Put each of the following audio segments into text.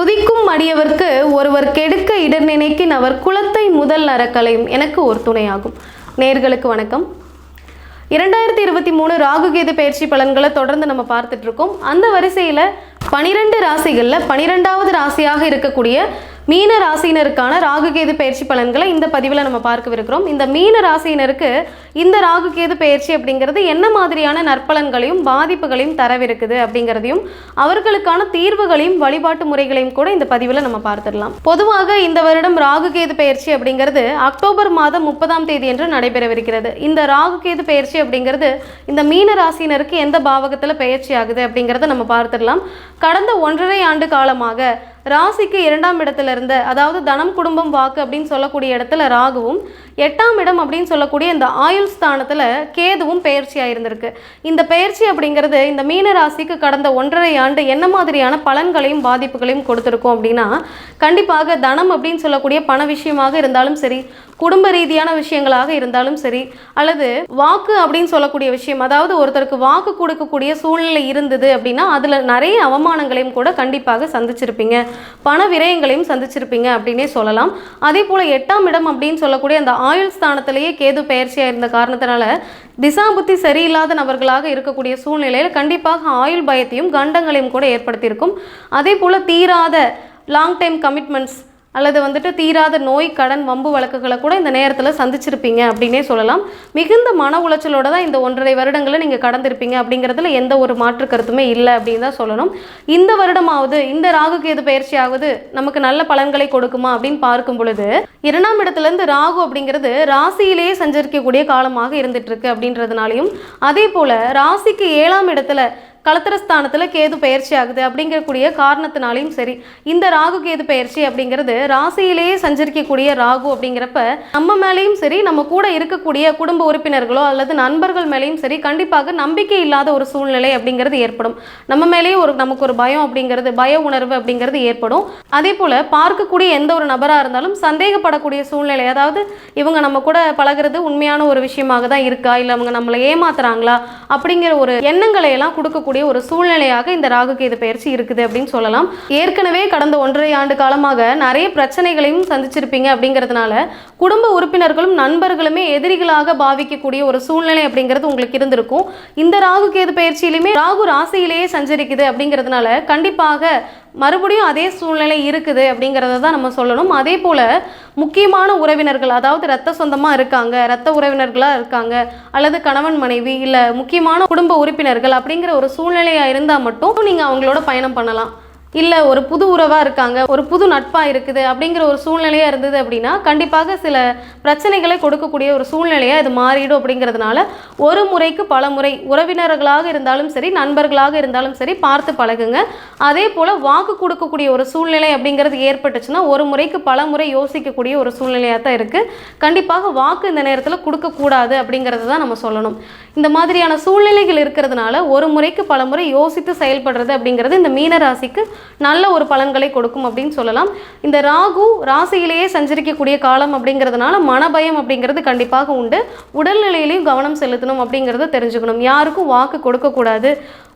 துதிக்கும் அடியவர்க்கு ஒருவர் கெடுக்க இடர் நினைக்கின் அவர் குலத்தை முதல் அறக்கலையும் எனக்கு ஒரு துணையாகும். நேயர்களுக்கு வணக்கம். 2023 ராகுகேது பயிற்சி பலன்களை தொடர்ந்து நம்ம பார்த்துட்டு இருக்கோம். அந்த வரிசையில் 12 ராசிகளில் 12வது ராசியாக இருக்கக்கூடிய மீன ராசியினருக்கான ராகுகேது பயிற்சி பலன்களை இந்த பதிவில் நம்ம பார்க்கவிருக்கிறோம். இந்த மீன ராசியினருக்கு இந்த ராகுகேது பயிற்சி அப்படிங்கிறது என்ன மாதிரியான நற்பலன்களையும் பாதிப்புகளையும் தரவிருக்குது அப்படிங்கிறதையும் அவர்களுக்கான தீர்வுகளையும் வழிபாட்டு முறைகளையும் கூட இந்த பதிவில் நம்ம பார்த்துடலாம். பொதுவாக இந்த வருடம் ராகுகேது பயிற்சி அப்படிங்கிறது அக்டோபர் மாதம் 30ஆம் தேதி என்று நடைபெறவிருக்கிறது. இந்த ராகுகேது பயிற்சி அப்படிங்கிறது இந்த மீன ராசியினருக்கு எந்த பாவகத்தில் பயிற்சி ஆகுது அப்படிங்கிறத நம்ம பார்த்துடலாம். கடந்த 1.5 ஆண்டு காலமாக ராசிக்கு 2ஆம் இடத்துல இருந்து, அதாவது தனம் குடும்பம் வாக்கு அப்படின்னு சொல்லக்கூடிய இடத்துல ராகுவும், 8ஆம் இடம் அப்படின்னு சொல்லக்கூடிய இந்த ஆயுள் ஸ்தானத்தில் கேதுவும் பயிற்சி ஆயிருந்திருக்கு. இந்த பயிற்சி அப்படிங்கிறது இந்த மீன ராசிக்கு கடந்த 1.5 ஆண்டு என்ன மாதிரியான பலன்களையும் பாதிப்புகளையும் கொடுத்துருக்கோம் அப்படின்னா, கண்டிப்பாக தனம் அப்படின்னு சொல்லக்கூடிய பண விஷயமாக இருந்தாலும் சரி, குடும்ப ரீதியான விஷயங்களாக இருந்தாலும் சரி, அல்லது வாக்கு அப்படின்னு சொல்லக்கூடிய விஷயம், அதாவது ஒருத்தருக்கு வாக்கு கொடுக்கக்கூடிய சூழ்நிலை இருந்தது அப்படின்னா அதில் நிறைய அவமானங்களையும் கூட கண்டிப்பாக சந்திச்சிருப்பீங்க, பண விரயங்களையும் சந்திச்சிருப்பீங்க அப்படின்னே சொல்லலாம். அதே போல் 8ஆம் இடம் அப்படின்னு சொல்லக்கூடிய அந்த ஆயுள் ஸ்தானத்திலேயே கேது பயிற்சியாக இருந்த காரணத்தினால திசாபுத்தி சரியில்லாத நபர்களாக இருக்கக்கூடிய சூழ்நிலையில் கண்டிப்பாக ஆயுள் பயத்தையும் கண்டங்களையும் கூட ஏற்படுத்தியிருக்கும். அதே போல் தீராத லாங் டைம் கமிட்மெண்ட்ஸ் அல்லது தீராத நோய், கடன், வம்பு வழக்குகளை கூட இந்த நேரத்தில் சந்திச்சிருப்பீங்க அப்படின்னே சொல்லலாம். மிகுந்த மன உளைச்சலோட தான் இந்த 1.5 வருடங்களை நீங்கள் கடந்திருப்பீங்க அப்படிங்கிறதுல எந்த ஒரு மாற்று கருத்துமே இல்லை அப்படின்னு தான் சொல்லணும். இந்த வருடமாவது இந்த ராகுகேது பயிற்சியாவது நமக்கு நல்ல பலன்களை கொடுக்குமா அப்படின்னு பார்க்கும் பொழுது 2ஆம் இடத்துலேருந்து ராகு அப்படிங்கிறது ராசியிலேயே சஞ்சரிக்கக்கூடிய காலமாக இருந்துட்டு இருக்கு அப்படின்றதுனாலையும், அதே போல் ராசிக்கு 7ஆம் இடத்துல களத்திரஸ்தானத்தில் கேது பயிற்சி ஆகுது அப்படிங்கக்கூடிய காரணத்தினாலையும் சரி, இந்த ராகு கேது பயிற்சி அப்படிங்கிறது ராசியிலேயே சஞ்சரிக்கக்கூடிய ராகு அப்படிங்கிறப்ப நம்ம மேலேயும் சரி, நம்ம கூட இருக்கக்கூடிய குடும்ப உறுப்பினர்களோ அல்லது நண்பர்கள் மேலேயும் சரி கண்டிப்பாக நம்பிக்கை இல்லாத ஒரு சூழ்நிலை அப்படிங்கிறது ஏற்படும். நம்ம மேலேயே நமக்கு ஒரு பயம் அப்படிங்கிறது, பய உணர்வு அப்படிங்கிறது ஏற்படும். அதே போல் பார்க்கக்கூடிய எந்த ஒரு நபராக இருந்தாலும் சந்தேகப்படக்கூடிய சூழ்நிலை, அதாவது இவங்க நம்ம கூட பழகிறது உண்மையான ஒரு விஷயமாக தான் இருக்கா, இல்லை அவங்க நம்மளை ஏமாத்துறாங்களா அப்படிங்கிற ஒரு எண்ணங்களை எல்லாம் கொடுக்கக்கூடிய ஒரு சூழ்நிலையாக இந்த ராகுகேது பயிற்சி இருக்குது அப்படின்னு சொல்லலாம். ஏற்கனவே கடந்த 1.5 ஆண்டு காலமாக நிறைய பிரச்சனைகளையும் சந்திச்சிருப்பீங்க அப்படிங்கிறதுனால குடும்ப உறுப்பினர்களும் நண்பர்களுமே எதிரிகளாக பாவிக்கக்கூடிய ஒரு சூழ்நிலை அப்படிங்கிறது உங்களுக்கு இருந்திருக்கும். இந்த ராகுகேது பயிற்சியிலுமே ராகு ராசியிலேயே சஞ்சரிக்குது அப்படிங்கிறதுனால கண்டிப்பாக மறுபடியும் அதே சூழ்நிலை இருக்குது அப்படிங்கிறத தான் நம்ம சொல்லணும். அதே போல் முக்கியமான உறவினர்கள், அதாவது ரத்த சொந்தமாக இருக்காங்க, ரத்த உறவினர்களாக இருக்காங்க, அல்லது கணவன் மனைவி, இல்லை முக்கியமான குடும்ப உறுப்பினர்கள் அப்படிங்கிற ஒரு சூழ்நிலையாக இருந்தால் மட்டும் நீங்கள் அவங்களோட பயணம் பண்ணலாம். இல்லை ஒரு புது உறவாக இருக்காங்க, ஒரு புது நட்பாக இருக்குது அப்படிங்கிற ஒரு சூழ்நிலையாக இருந்தது அப்படின்னா கண்டிப்பாக சில பிரச்சனைகளை கொடுக்கக்கூடிய ஒரு சூழ்நிலையாக இது மாறிடும். அப்படிங்கிறதுனால ஒரு முறைக்கு பல முறை உறவினர்களாக இருந்தாலும் சரி, நண்பர்களாக இருந்தாலும் சரி பார்த்து பழகுங்க. அதே போல் வாக்கு கொடுக்கக்கூடிய ஒரு சூழ்நிலை அப்படிங்கிறது ஏற்பட்டுச்சுன்னா ஒரு முறைக்கு பல முறை யோசிக்கக்கூடிய ஒரு சூழ்நிலையாக தான் இருக்குது. கண்டிப்பாக வாக்கு இந்த நேரத்தில் கொடுக்கக்கூடாது அப்படிங்கிறது தான் நம்ம சொல்லணும். இந்த மாதிரியான சூழ்நிலைகள் இருக்கிறதுனால ஒரு முறைக்கு பல முறை யோசித்து செயல்படுறது அப்படிங்கிறது இந்த மீன ராசிக்கு நல்ல ஒரு பலன்களை கொடுக்கும் அப்படின்னு சொல்லலாம். இந்த ராகு ராசியிலேயே சஞ்சரிக்கக்கூடிய காலம் அப்படிங்கிறதுனால மனபயம் அப்படிங்கிறது கண்டிப்பாக உண்டு. உடல்நிலையிலையும் கவனம் செலுத்தணும் அப்படிங்கிறத தெரிஞ்சுக்கணும். யாருக்கும் வாக்கு கொடுக்கக்கூடாது,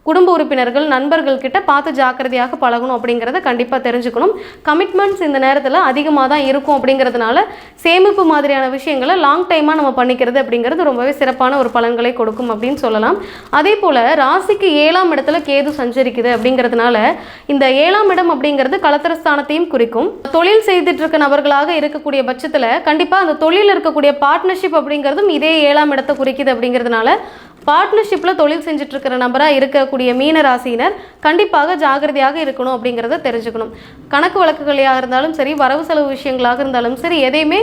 குடும்ப உறுப்பினர்கள் நண்பர்கள் கிட்ட பார்த்து ஜாக்கிரதையாக பழகணும் அப்படிங்கிறத கண்டிப்பாக தெரிஞ்சுக்கணும். கமிட்மெண்ட்ஸ் இந்த நேரத்தில் அதிகமாக தான் இருக்கும் அப்படிங்கிறதுனால சேமிப்பு மாதிரியான விஷயங்களை லாங் டைமாக நம்ம பண்ணிக்கிறது அப்படிங்கிறது ரொம்பவே சிறப்பான ஒரு பலன்களை கொடுக்கும் அப்படின்னு சொல்லலாம். அதே போல் ராசிக்கு 7ஆம் இடத்துல கேது சஞ்சரிக்குது அப்படிங்கிறதுனால இந்த 7ஆம் இடம் அப்படிங்கிறது களத்திரஸ்தானத்தையும் குறிக்கும். தொழில் செய்துட்டு இருக்க நபர்களாக இருக்கக்கூடிய பட்சத்தில் கண்டிப்பாக அந்த தொழில் இருக்கக்கூடிய பார்ட்னர்ஷிப் அப்படிங்கிறதும் இதே 7ஆம் இடத்தை குறிக்குது. அப்படிங்கிறதுனால பார்ட்னர்ஷிப்பில் தொழில் செஞ்சுட்டு இருக்கிற நபராக இருக்கக்கூடிய மீன ராசியினர் கண்டிப்பாக ஜாகிரதையாக இருக்கணும் அப்படிங்கிறத தெரிஞ்சுக்கணும். கணக்கு வழக்குகளாக இருந்தாலும் சரி, வரவு செலவு விஷயங்களாக இருந்தாலும் சரி, எதையுமே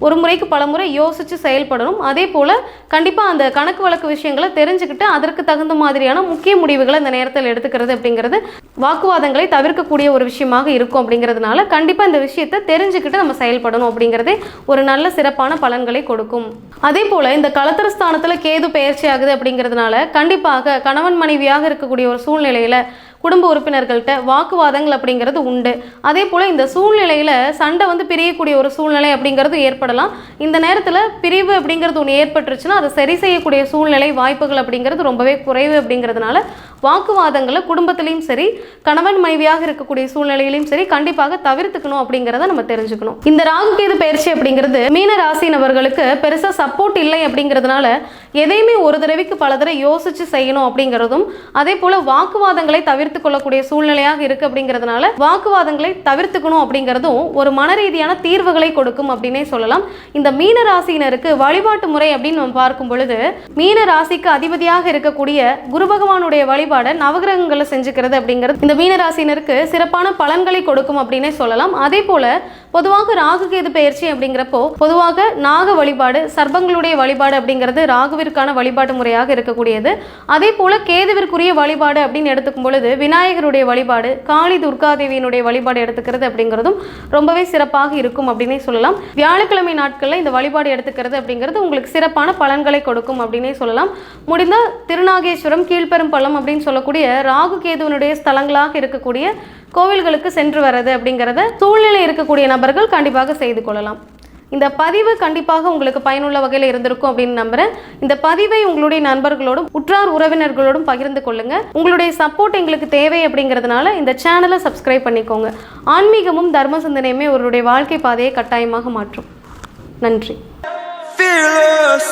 ஒரு முறைக்கு பல முறை யோசித்து செயல்படணும். அதே போல் கண்டிப்பாக அந்த கணக்கு வழக்கு விஷயங்களை தெரிஞ்சுக்கிட்டு அதற்கு தகுந்த மாதிரியான முக்கிய முடிவுகளை இந்த நேரத்தில் எடுத்துக்கிறது அப்படிங்கிறது வாக்குவாதங்களை தவிர்க்கக்கூடிய ஒரு விஷயமாக இருக்கும். அப்படிங்கிறதுனால கண்டிப்பாக இந்த விஷயத்தை தெரிஞ்சுக்கிட்டு நம்ம செயல்படணும் அப்படிங்கிறதே ஒரு நல்ல சிறப்பான பலன்களை கொடுக்கும். அதே போல் இந்த களத்திரஸ்தானத்தில் கேது பயிற்சி ஆகுது அப்படிங்கிறதுனால கண்டிப்பாக கணவன் மனைவியாக இருக்கக்கூடிய ஒரு சூழ்நிலையில் குடும்ப உறுப்பினர்கள்ட்ட வாக்குவாதங்கள் அப்படிங்கிறது உண்டு. அதே போல் இந்த சூழ்நிலையில் சண்டை பிரியக்கூடிய ஒரு சூழ்நிலை அப்படிங்கிறது ஏற்படலாம். இந்த நேரத்தில் பிரிவு அப்படிங்கிறது ஒன்று ஏற்பட்டுருச்சுன்னா அதை சரி செய்யக்கூடிய சூழ்நிலை வாய்ப்புகள் அப்படிங்கிறது ரொம்பவே குறைவு. அப்படிங்கிறதுனால வாக்குவாதங்களை குடும்பத்திலையும் சரி, கணவன் மனைவியாக இருக்கக்கூடிய சூழ்நிலையிலையும் சரி கண்டிப்பாக தவிர்த்துக்கணும் அப்படிங்கிறத நம்ம தெரிஞ்சுக்கணும். இந்த ராகு கேது பயிற்சி அப்படிங்கிறது மீன ராசி நபர்களுக்கு பெருசா சப்போர்ட் இல்லை அப்படிங்கிறதுனால எதையுமே ஒரு தடவைக்கு பல தடவை யோசிச்சு செய்யணும் அப்படிங்கிறதும், அதே போல வாக்குவாதங்களை தவிர்த்து கொள்ளக்கூடிய சூழ்நிலையாக இருக்கு அப்படிங்கிறதுனால வாக்குவாதங்களை தவிர்த்துக்கணும் அப்படிங்கிறதும் ஒரு மன ரீதியான தீர்வுகளை கொடுக்கும் அப்படின்னே சொல்லலாம். இந்த மீன ராசியினருக்கு வழிபாட்டு முறை அப்படின்னு நம்ம பார்க்கும் பொழுது, மீன ராசிக்கு அதிபதியாக இருக்கக்கூடிய குரு பகவானுடைய வழிபாடை நவகிரகங்களை செஞ்சுக்கிறது அப்படிங்கிறது இந்த மீன ராசியினருக்கு சிறப்பான பலன்களை கொடுக்கும் அப்படின்னே சொல்லலாம். அதே போல பொதுவாக ராகு கேது பயிற்சி அப்படிங்கிறப்போ பொதுவாக நாக வழிபாடு, சர்ப்பங்களுடைய வழிபாடு அப்படிங்கிறது ராகுவிற்கான வழிபாட்டு முறையாக இருக்கக்கூடியது. அதே போல கேதுவிற்குரிய வழிபாடு அப்படின்னு எடுத்துக்கும் பொழுது விநாயகருடைய வழிபாடு, காளி துர்காதேவியினுடைய வழிபாடு எடுத்துக்கிறது அப்படிங்கிறதும் ரொம்பவே சிறப்பாக இருக்கும் அப்படின்னே சொல்லலாம். வியாழக்கிழமை நாட்களில் இந்த வழிபாடு எடுத்துக்கிறது அப்படிங்கிறது உங்களுக்கு சிறப்பான பலன்களை கொடுக்கும் அப்படின்னே சொல்லலாம். முடிந்தால் திருநாகேஸ்வரம், கீழ்பெரும்பள்ளம் அப்படின்னு சொல்லக்கூடிய ராகு கேதுவனுடைய ஸ்தலங்களாக இருக்கக்கூடிய கோவில்களுக்கு சென்று வர்றது அப்படிங்கிறத சூழ்நிலை இருக்கக்கூடிய நபர்கள் கண்டிப்பாக செய்து கொள்ளலாம். இந்த பதிவு கண்டிப்பாக உங்களுக்கு பயனுள்ள வகையில் இருந்திருக்கும் அப்படின்னு நம்புறேன். இந்த பதிவை உங்களுடைய நண்பர்களோடும் உற்றார் உறவினர்களோடும் பகிர்ந்து கொள்ளுங்க. உங்களுடைய சப்போர்ட் எங்களுக்கு தேவை அப்படிங்கிறதுனால இந்த சேனலை சப்ஸ்கிரைப் பண்ணிக்கோங்க. ஆன்மீகமும் தர்ம சிந்தனையுமே அவருடைய வாழ்க்கை பாதையை கட்டாயமாக மாற்றும். நன்றி. Fearless.